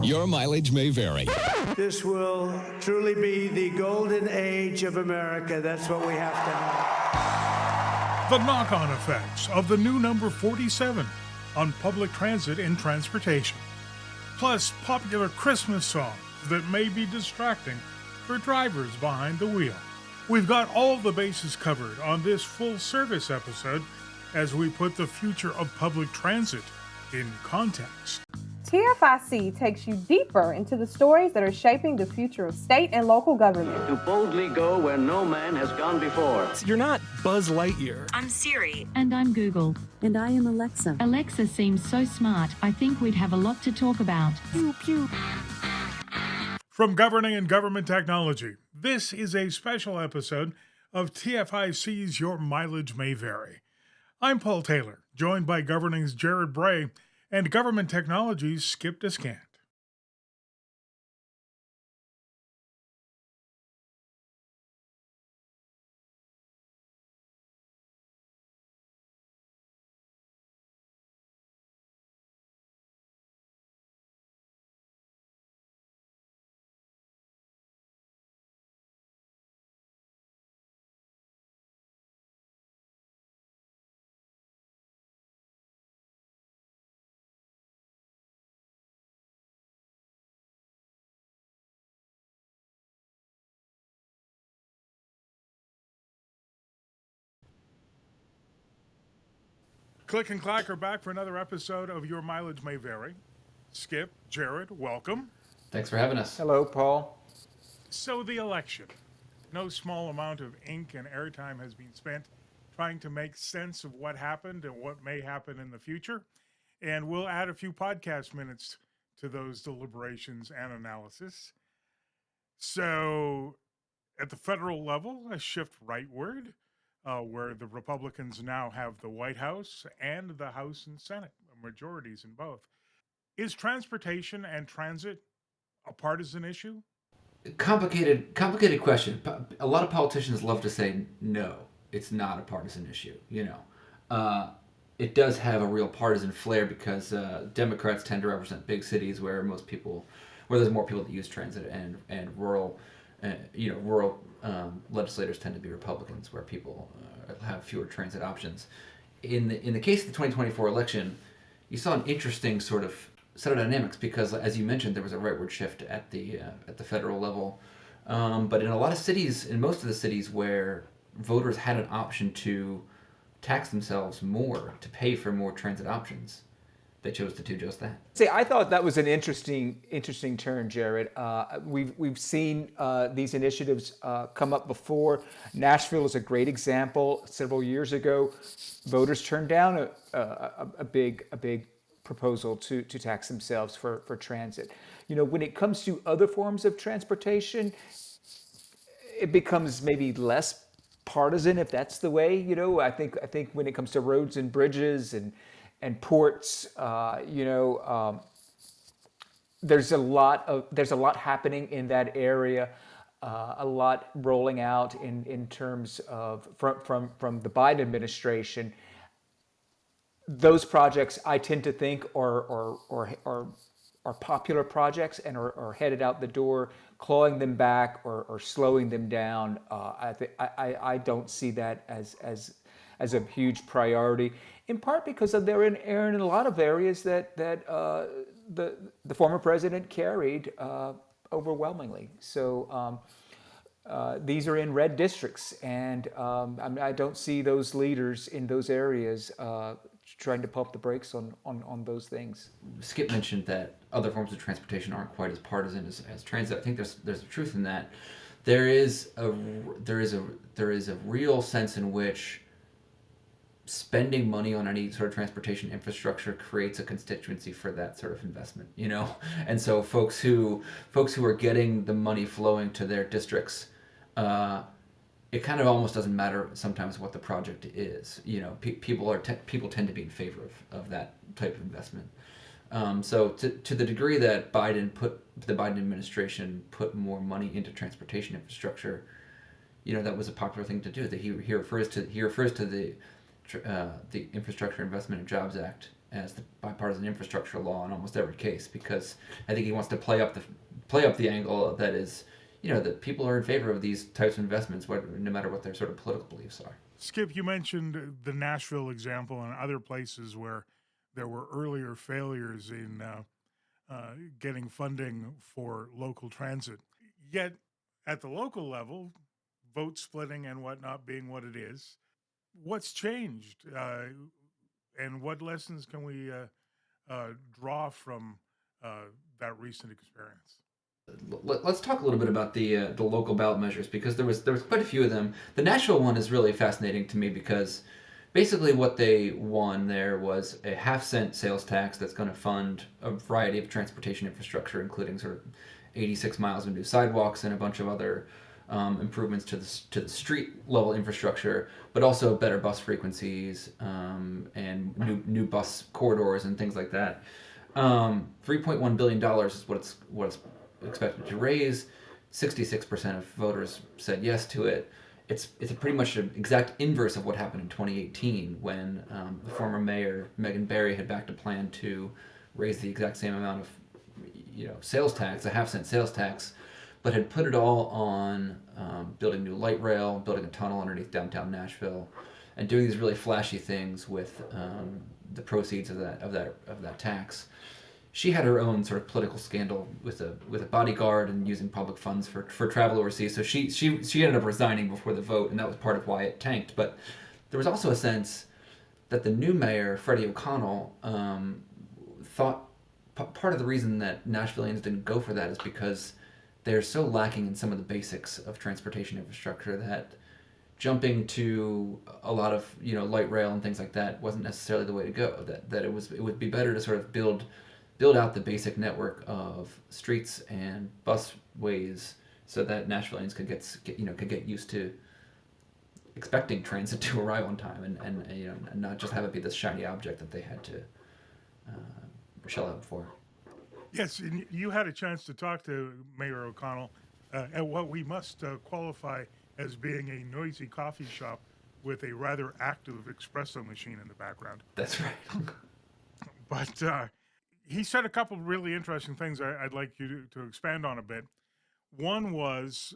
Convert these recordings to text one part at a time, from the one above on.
Your mileage may vary. This will truly be the golden age of America. That's what we have to have. The knock-on effects of the new number 47 on public transit and transportation. Plus popular Christmas songs that may be distracting for drivers behind the wheel. We've got all the bases covered on this full-service episode as we put the future of public transit in context. TFIC takes you deeper into the stories that are shaping the future of state and local government. To boldly go where no man has gone before. You're not Buzz Lightyear. I'm Siri. And I'm Google. And I am Alexa. Alexa seems so smart, I think we'd have a lot to talk about. Pew, pew. From Governing and Government Technology, this is a special episode of TFIC's Your Mileage May Vary. I'm Paul Taylor, joined by Governing's Jared Bray and Government Technology's Skip Descant. Click and Clack are back for another episode of Your Mileage May Vary. Skip, Jared, welcome. Thanks for having us. Hello, Paul. So the election. No small amount of ink and airtime has been spent trying to make sense of what happened and what may happen in the future. And we'll add a few podcast minutes to those deliberations and analysis. So at the federal level, a shift rightward. Where the Republicans now have the White House and the House and Senate, majorities in both. Is transportation and transit a partisan issue? Complicated question. A lot of politicians love to say, no, it's not a partisan issue. It does have a real partisan flair because Democrats tend to represent big cities where there's more people that use transit, and rural legislators tend to be Republicans, where people have fewer transit options. In the case of the 2024 election, you saw an interesting sort of set of dynamics because, as you mentioned, there was a rightward shift at the federal level. But in a lot of cities, in most of the cities where voters had an option to tax themselves more to pay for more transit options, they chose to do just that. See, I thought that was an interesting turn, Jared. We've seen these initiatives come up before. Nashville is a great example. Several years ago, voters turned down a big proposal to tax themselves for transit. When it comes to other forms of transportation, it becomes maybe less partisan, if that's the way. I think when it comes to roads and bridges and ports, there's a lot happening in that area, a lot rolling out in terms of from the Biden administration. Those projects, I tend to think, are popular projects and are headed out the door. Clawing them back or slowing them down, I don't see that as a huge priority. In part because they're in a lot of areas that the former president carried overwhelmingly. So these are in red districts, and I don't see those leaders in those areas trying to pump the brakes on those things. Skip mentioned that other forms of transportation aren't quite as partisan as transit. I think there's a truth in that. There is a real sense in which spending money on any sort of transportation infrastructure creates a constituency for that sort of investment, and so folks who are getting the money flowing to their districts, it kind of almost doesn't matter sometimes what the project is. People tend to be in favor of that type of investment. So to the degree that the Biden administration put more money into transportation infrastructure, that was a popular thing to do. That he refers to the Infrastructure Investment and Jobs Act as the bipartisan infrastructure law in almost every case, because I think he wants to play up the angle that is, that people are in favor of these types of investments, no matter what their sort of political beliefs are. Skip, you mentioned the Nashville example and other places where there were earlier failures in getting funding for local transit. Yet, at the local level, vote splitting and whatnot being what it is, what's changed? And what lessons can we draw from that recent experience? Let's talk a little bit about the local ballot measures, because there was quite a few of them. The Nashville one is really fascinating to me because basically what they won there was a half-cent sales tax that's going to fund a variety of transportation infrastructure, including sort of 86 miles of new sidewalks and a bunch of other improvements to the street level infrastructure, but also better bus frequencies and new bus corridors and things like that. $3.1 billion is what it's expected to raise. 66% of voters said yes to it. It's a pretty much an exact inverse of what happened in 2018 when the former mayor Megan Barry had backed a plan to raise the exact same amount of sales tax, a half-cent sales tax, but had put it all on building new light rail, building a tunnel underneath downtown Nashville, and doing these really flashy things with the proceeds of that tax. She had her own sort of political scandal with a bodyguard and using public funds for travel overseas. So she ended up resigning before the vote, and that was part of why it tanked. But there was also a sense that the new mayor, Freddie O'Connell, thought part of the reason that Nashvilleians didn't go for that is because they're so lacking in some of the basics of transportation infrastructure that jumping to a lot of light rail and things like that wasn't necessarily the way to go. That it would be better to sort of build out the basic network of streets and busways so that Nashvilleians could get used to expecting transit to arrive on time and not just have it be this shiny object that they had to shell out for. Yes, and you had a chance to talk to Mayor O'Connell at what we must qualify as being a noisy coffee shop with a rather active espresso machine in the background. That's right. But he said a couple of really interesting things I'd like you to expand on a bit. One was,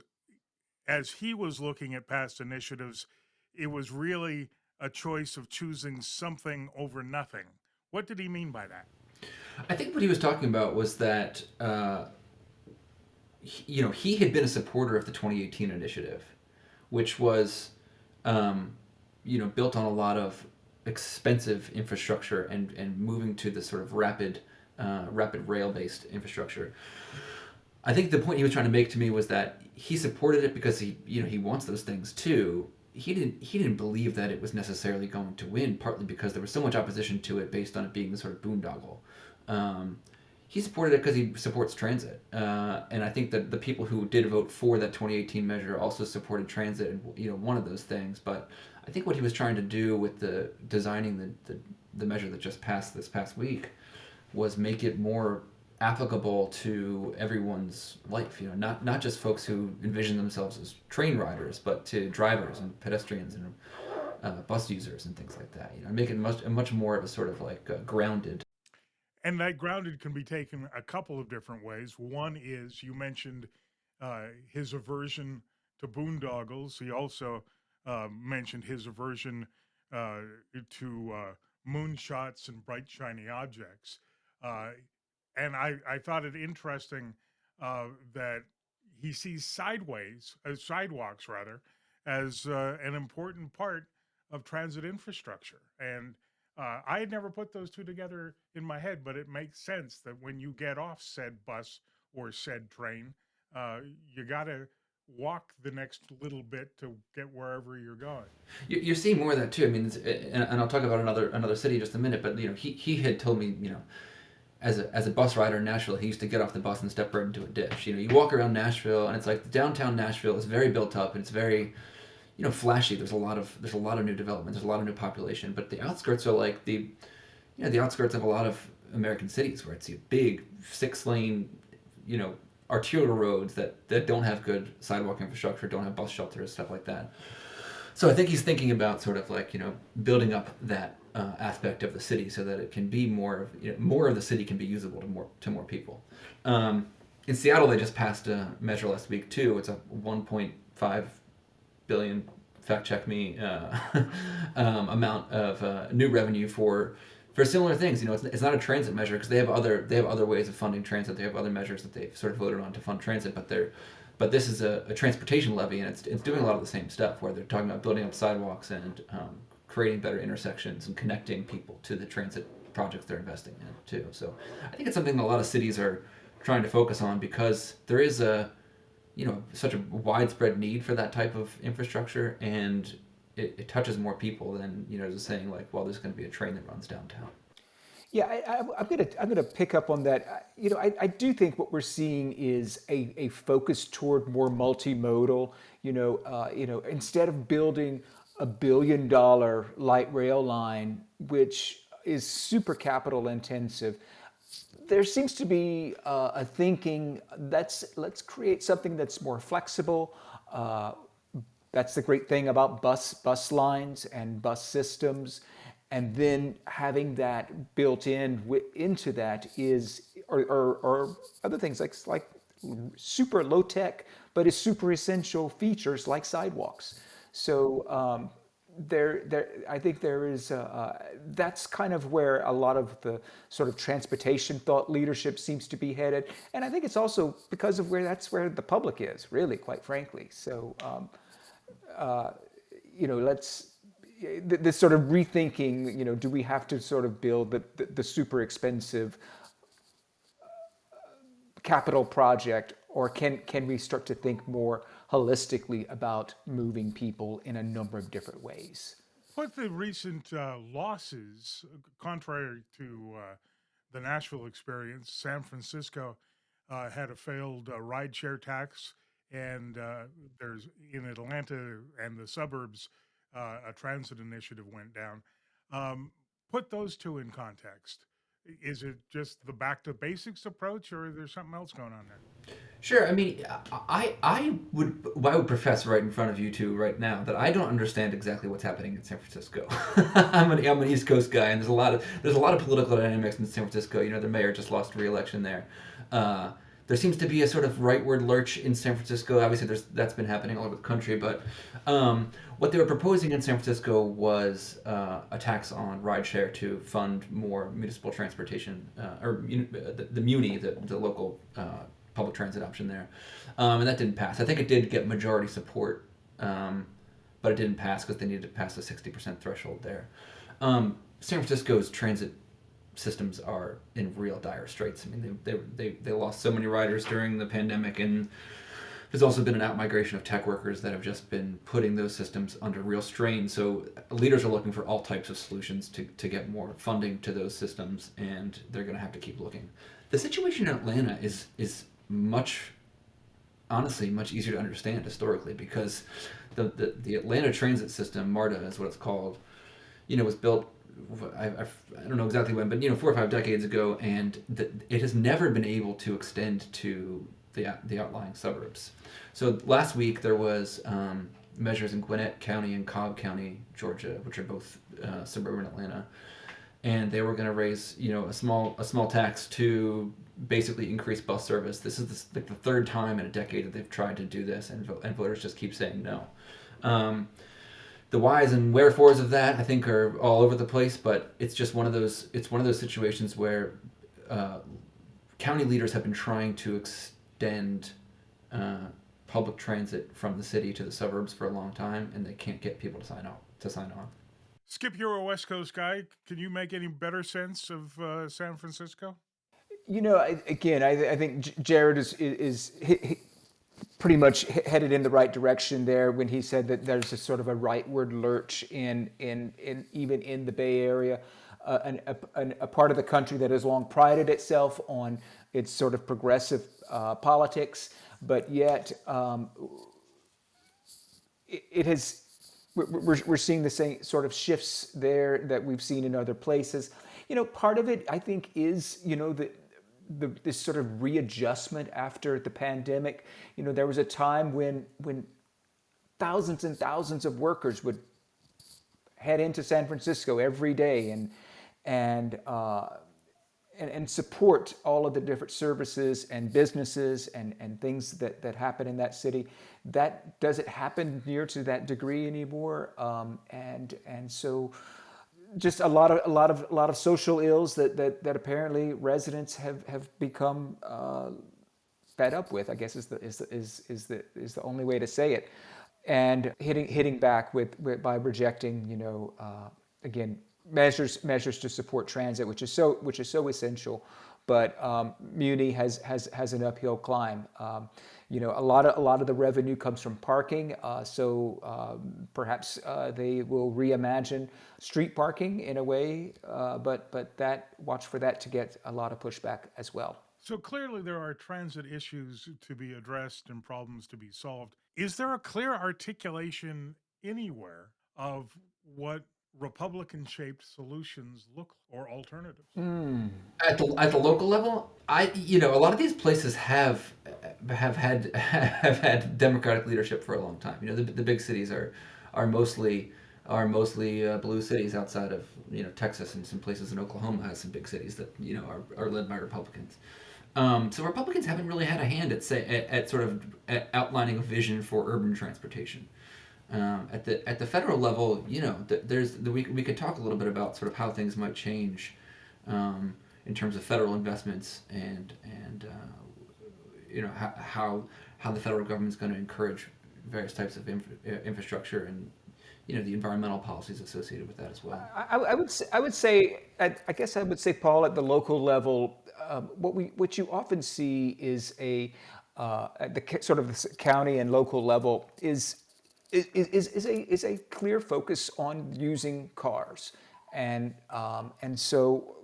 as he was looking at past initiatives, it was really a choice of choosing something over nothing. What did he mean by that? I think what he was talking about was that he had been a supporter of the 2018 initiative, which was built on a lot of expensive infrastructure and moving to the sort of rapid rail-based infrastructure. I think the point he was trying to make to me was that he supported it because he wants those things too. He didn't believe that it was necessarily going to win, partly because there was so much opposition to it based on it being the sort of boondoggle. He supported it because he supports transit, and I think that the people who did vote for that 2018 measure also supported transit, one of those things. But I think what he was trying to do with designing the measure that just passed this past week was make it more applicable to everyone's life. Not just folks who envision themselves as train riders, but to drivers and pedestrians and bus users and things like that. Make it much more of a sort of like grounded. And that grounded can be taken a couple of different ways. One is, you mentioned his aversion to boondoggles. He also mentioned his aversion to moonshots and bright, shiny objects. And I thought it interesting that he sees sidewalks rather, as an important part of transit infrastructure. And I had never put those two together in my head, but it makes sense that when you get off said bus or said train, you got to walk the next little bit to get wherever you're going. You're seeing more of that too. I mean, and I'll talk about another city in just a minute. But he had told me, as a bus rider in Nashville, he used to get off the bus and step right into a ditch. You walk around Nashville, and it's like downtown Nashville is very built up, and it's very flashy. There's a lot of new development. There's a lot of new population, but the outskirts are like the outskirts of a lot of American cities where it's big 6-lane, arterial roads that don't have good sidewalk infrastructure, don't have bus shelters, stuff like that. So I think he's thinking about sort of like, building up that aspect of the city so that it can be more of the city can be usable to more people. In Seattle, they just passed a measure last week too. It's a 1.5 billion, fact check me, amount of new revenue for similar things. It's not a transit measure because they have other ways of funding transit. They have other measures that they've sort of voted on to fund transit, but this is a transportation levy, and it's doing a lot of the same stuff where they're talking about building up sidewalks and creating better intersections and connecting people to the transit projects they're investing in too. So I think it's something that a lot of cities are trying to focus on because there is such a widespread need for that type of infrastructure, and it touches more people than just saying like, well, there's going to be a train that runs downtown. Yeah, I'm gonna pick up on that. I do think what we're seeing is a focus toward more multimodal. Instead of building $1 billion light rail line, which is super capital intensive, there seems to be a thinking let's create something that's more flexible. That's the great thing about bus lines and bus systems, and then having that built into that is or other things like super low tech but is super essential features like sidewalks. So I think there is that's kind of where a lot of the sort of transportation thought leadership seems to be headed, and I think it's also because of that's where the public is really, quite frankly. So let's this sort of rethinking. Do we have to sort of build the super expensive capital project, or can we start to think more holistically about moving people in a number of different ways? With the recent losses, contrary to the Nashville experience, San Francisco had a failed rideshare tax, and there's in Atlanta and the suburbs, a transit initiative went down. Put those two in context. Is it just the back to basics approach, or is there something else going on there? Sure. I mean, I would profess right in front of you two right now that I don't understand exactly what's happening in San Francisco. I'm an East Coast guy, and there's a lot of political dynamics in San Francisco. The mayor just lost re-election there. There seems to be a sort of rightward lurch in San Francisco. Obviously, that's been happening all over the country, but what they were proposing in San Francisco was a tax on rideshare to fund more municipal transportation, or the Muni, the local public transit option there, and that didn't pass. I think it did get majority support, but it didn't pass because they needed to pass the 60% threshold there. San Francisco's transit systems are in real dire straits. I mean, they lost so many riders during the pandemic, and there's also been an outmigration of tech workers that have just been putting those systems under real strain. So leaders are looking for all types of solutions to get more funding to those systems, and they're going to have to keep looking. The situation in Atlanta is honestly much easier to understand historically, because the Atlanta transit system, MARTA is what it's called, was built, I don't know exactly when, but 4 or 5 decades ago, and it has never been able to extend to the outlying suburbs. So last week there was measures in Gwinnett County and Cobb County, Georgia, which are both suburban Atlanta, and they were going to raise a small tax to basically increase bus service. This is the third time in a decade that they've tried to do this, and voters just keep saying no. The whys and wherefores of that, I think, are all over the place, but it's just one of those situations where county leaders have been trying to extend public transit from the city to the suburbs for a long time, and they can't get people to sign on. Skip, you're a West Coast guy. Can you make any better sense of San Francisco? I think Jared is pretty much headed in the right direction there when he said that there's a sort of a rightward lurch in even in the Bay Area, a part of the country that has long prided itself on its sort of progressive politics, but yet it has. We're seeing the same sort of shifts there that we've seen in other places. Part of it, I think, is this sort of readjustment after the pandemic. There was a time when thousands and thousands of workers would head into San Francisco every day and support all of the different services and businesses and things that happen in that city. That doesn't happen near to that degree anymore, and so just a lot of social ills that apparently residents have become fed up with, I guess is the only way to say it, and hitting back by rejecting, again, measures to support transit, which is so essential, but Muni has an uphill climb. A lot of the revenue comes from parking, so perhaps they will reimagine street parking in a way, but watch for that to get a lot of pushback as well. So clearly there are transit issues to be addressed and problems to be solved. Is there a clear articulation anywhere of what Republican-shaped solutions look or alternatives? At the local level, a lot of these places have had Democratic leadership for a long time. The big cities are mostly blue cities outside of Texas, and some places in Oklahoma has some big cities that are led by Republicans. So Republicans haven't really had a hand at outlining a vision for urban transportation. At the federal level, we could talk a little bit about sort of how things might change in terms of federal investments and how the federal government is going to encourage various types of infrastructure and the environmental policies associated with that as well. I would say, Paul, at the local level, what you often see is at the sort of the county and local level is a clear focus on using cars, and so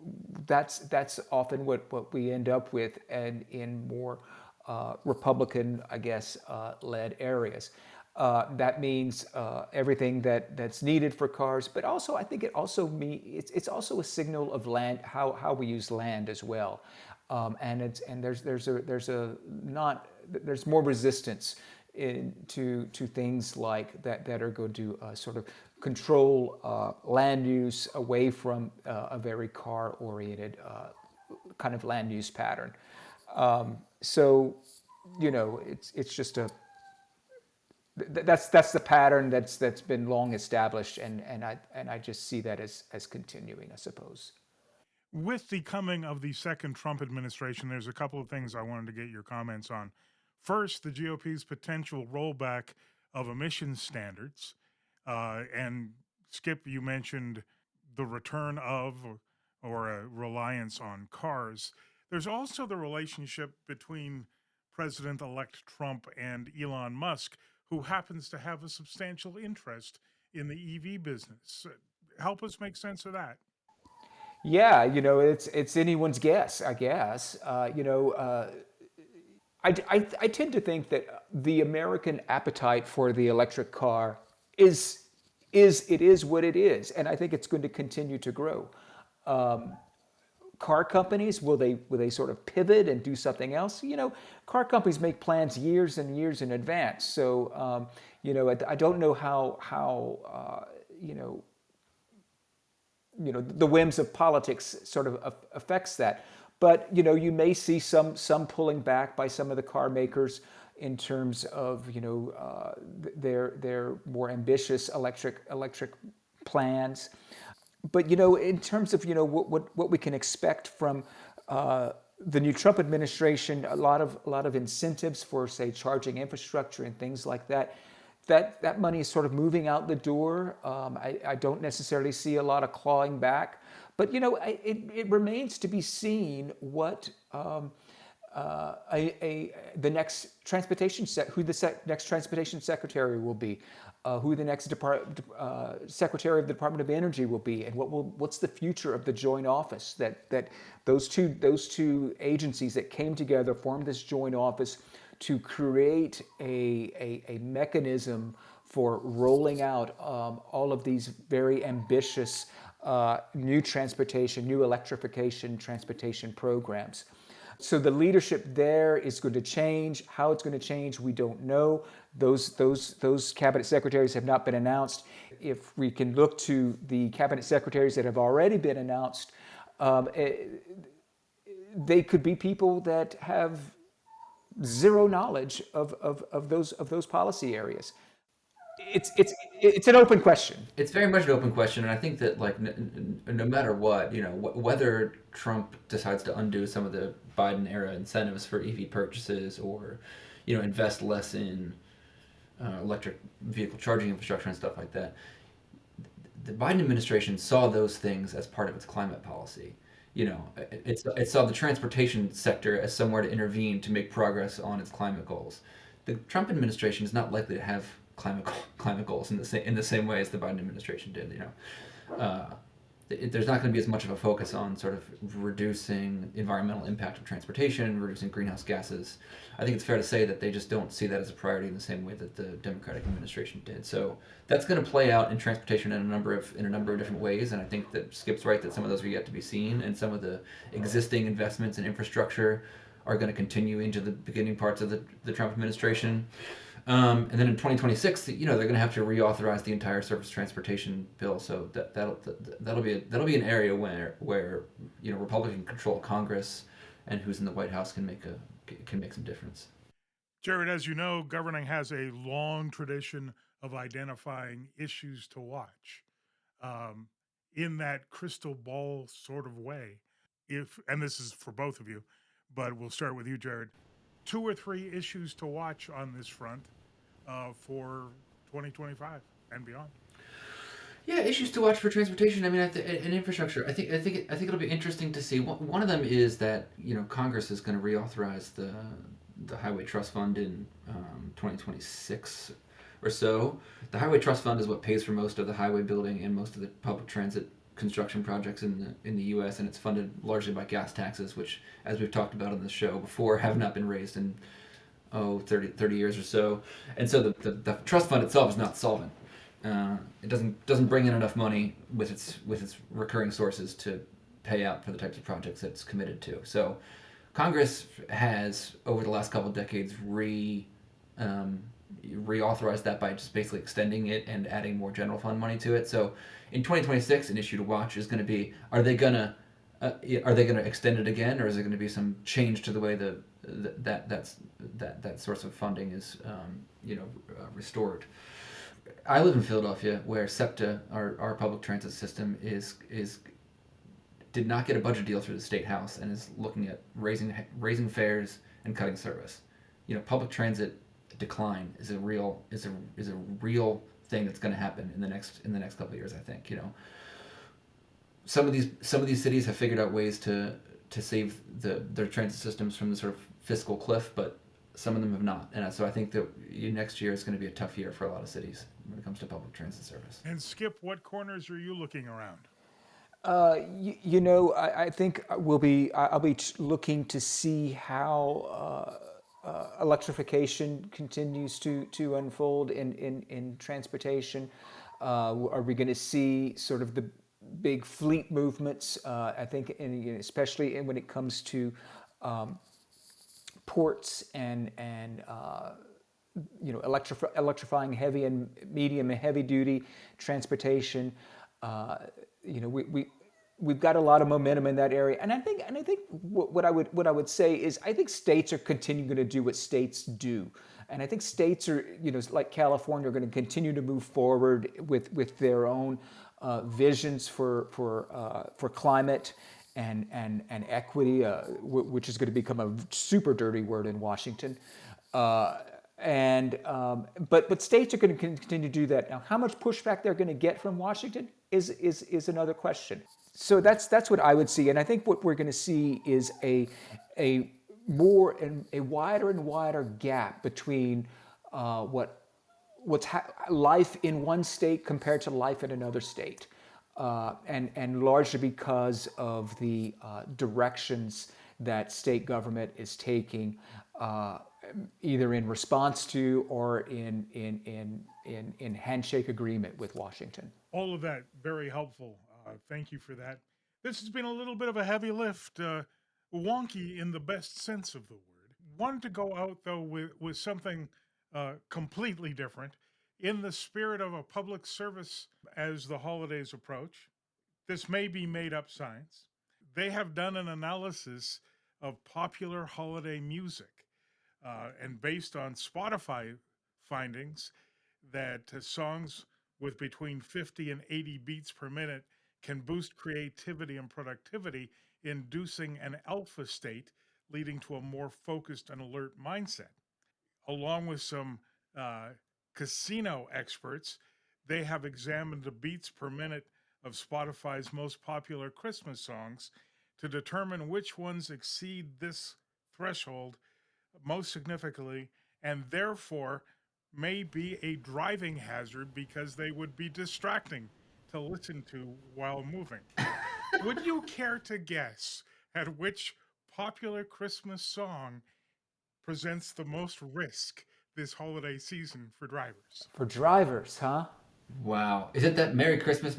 that's often what we end up with, and in more Republican, I guess, led areas. That means everything that's needed for cars, but also I think it's also a signal of land, how we use land as well, and there's more resistance to things like that are going to sort of control land use away from a very car-oriented kind of land use pattern. So it's just that's the pattern that's been long established, and I just see that as continuing, I suppose. With the coming of the second Trump administration, there's a couple of things I wanted to get your comments on. First, the GOP's potential rollback of emissions standards. And Skip, you mentioned the return of or a reliance on cars. There's also the relationship between President-elect Trump and Elon Musk, who happens to have a substantial interest in the EV business. Help us make sense of that. Yeah, it's anyone's guess, I guess. I tend to think that the American appetite for the electric car is what it is, and I think it's going to continue to grow. Car companies, will they sort of pivot and do something else? Car companies make plans years and years in advance, so I don't know how the whims of politics sort of affects that. But you may see some pulling back by some of the car makers in terms of their more ambitious electric plans. But in terms of what we can expect from the new Trump administration, a lot of incentives for, say, charging infrastructure and things like that. That money is sort of moving out the door. I don't necessarily see a lot of clawing back. But it remains to be seen what the next transportation next transportation secretary will be, who the next secretary of the Department of Energy will be, and what's the future of the joint office that those two agencies that came together formed this joint office to create a mechanism for rolling out all of these very ambitious new electrification transportation programs. So the leadership there is going to change. How it's going to change, we don't know. Those cabinet secretaries have not been announced. If we can look to the cabinet secretaries that have already been announced, they could be people that have zero knowledge of those policy areas. It's an open question. It's very much an open question, and I think that like no matter what, whether Trump decides to undo some of the Biden era incentives for EV purchases, or invest less in electric vehicle charging infrastructure and stuff like that, the Biden administration saw those things as part of its climate policy. It saw the transportation sector as somewhere to intervene to make progress on its climate goals. The Trump administration is not likely to have climate goals in the same way as the Biden administration did. There's not going to be as much of a focus on sort of reducing environmental impact of transportation, reducing greenhouse gases. I think it's fair to say that they just don't see that as a priority in the same way that the Democratic administration did. So that's going to play out in transportation in a number of different ways. And I think that Skip's right that some of those are yet to be seen, and some of the existing investments in infrastructure are going to continue into the beginning parts of the Trump administration. And then in 2026, they're going to have to reauthorize the entire surface transportation bill. So that'll be an area where Republican control Congress and who's in the White House can make some difference. Jared, as you know, governing has a long tradition of identifying issues to watch in that crystal ball sort of way. And this is for both of you, but we'll start with you, Jared. 2 or 3 issues to watch on this front for 2025 and beyond. Yeah, issues to watch for transportation. I mean, and infrastructure. I think it'll be interesting to see. One of them is that Congress is going to reauthorize the Highway Trust Fund in 2026 or so. The Highway Trust Fund is what pays for most of the highway building and most of the public transit construction projects in the U.S., and it's funded largely by gas taxes, which, as we've talked about on the show before, have not been raised in 30 years or so. And so the trust fund itself is not solvent. It doesn't bring in enough money with its recurring sources to pay out for the types of projects that it's committed to. So Congress has, over the last couple of decades, reauthorized that by just basically extending it and adding more general fund money to it. So in 2026, an issue to watch is going to be: are they going to extend it again, or is there going to be some change to the way that source of funding is restored? I live in Philadelphia, where SEPTA, our public transit system, did not get a budget deal through the state house and is looking at raising fares and cutting service. Public transit decline is a real thing that's going to happen in the next couple of years. I think some of these cities have figured out ways to save their transit systems from the sort of fiscal cliff, but some of them have not. And so I think that next year is going to be a tough year for a lot of cities when it comes to public transit service. And Skip, what corners are you looking around? I think I'll be looking to see how electrification continues to unfold in transportation. Are we going to see sort of the big fleet movements? I think, especially when it comes to ports and electrifying heavy and medium and heavy duty transportation. We've got a lot of momentum in that area, and I think what I would say is I think states are continuing to do what states do, and I think states are like California are going to continue to move forward with their own visions for climate and equity, which is going to become a super dirty word in Washington. But states are going to continue to do that. Now, how much pushback they're going to get from Washington is another question. So that's what I would see, and I think what we're going to see is a wider and wider gap between life in one state compared to life in another state, and largely because of the directions that state government is taking, either in response to or in handshake agreement with Washington. All of that very helpful. Thank you for that. This has been a little bit of a heavy lift. wonky in the best sense of the word. Wanted to go out, though, with something completely different in the spirit of a public service as the holidays approach. This may be made up science. They have done an analysis of popular holiday music, and based on Spotify findings, that songs with between 50 and 80 beats per minute can boost creativity and productivity, inducing an alpha state, leading to a more focused and alert mindset. Along with some casino experts, they have examined the beats per minute of Spotify's most popular Christmas songs to determine which ones exceed this threshold most significantly, and therefore may be a driving hazard because they would be distracting to listen to while moving. Would you care to guess at which popular Christmas song presents the most risk this holiday season for drivers? For drivers, huh? Wow. Is it that Merry Christmas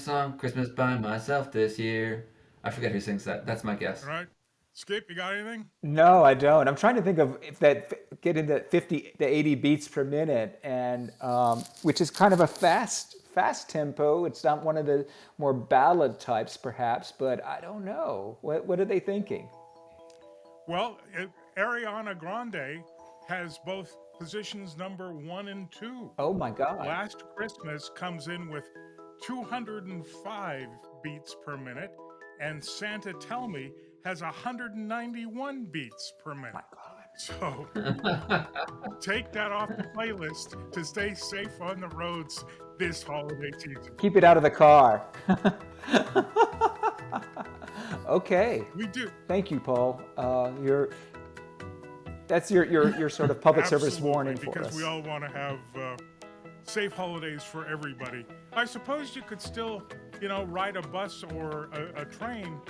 song? Christmas by myself this year. I forget who sings that. That's my guess. All right. Skip, you got anything? No, I don't. I'm trying to think of if that getting the 50 to 80 beats per minute, and which is kind of a fast tempo. It's not one of the more ballad types, perhaps, but I don't know. What are they thinking? Well, Ariana Grande has both positions number 1 and 2. Oh my God! Last Christmas comes in with 205 beats per minute, and Santa Tell Me has 191 beats per minute. My God! So take that off the playlist to stay safe on the roads this holiday season. Keep it out of the car. Okay. We do. Thank you, Paul. That's your sort of public service Absolutely, warning for because us. we all want to have safe holidays for everybody. I suppose you could still, ride a bus or a train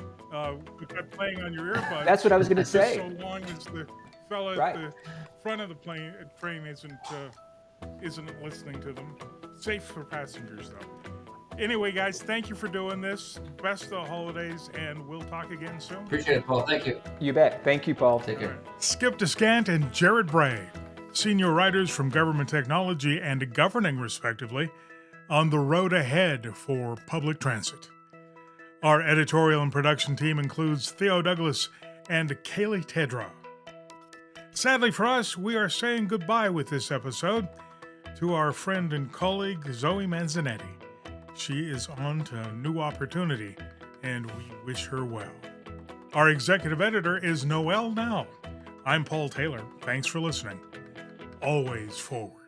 with that playing on your earbuds. That's what I was going to just say. So long as the fella Right. at the front of the train isn't listening to them. Safe for passengers, though. Anyway, guys, thank you for doing this. Best of the holidays, and we'll talk again soon. Appreciate it, Paul. Thank you. You bet. Thank you, Paul. Take care. Skip Descant and Jared Bray, senior writers from Government Technology and Governing, respectively, on the road ahead for public transit. Our editorial and production team includes Theo Douglas and Kaylee Tedrow. Sadly for us, we are saying goodbye with this episode to our friend and colleague Zoe Manzanetti. She is on to a new opportunity, and we wish her well. Our executive editor is Noel Now. I'm Paul Taylor. Thanks for listening. Always forward.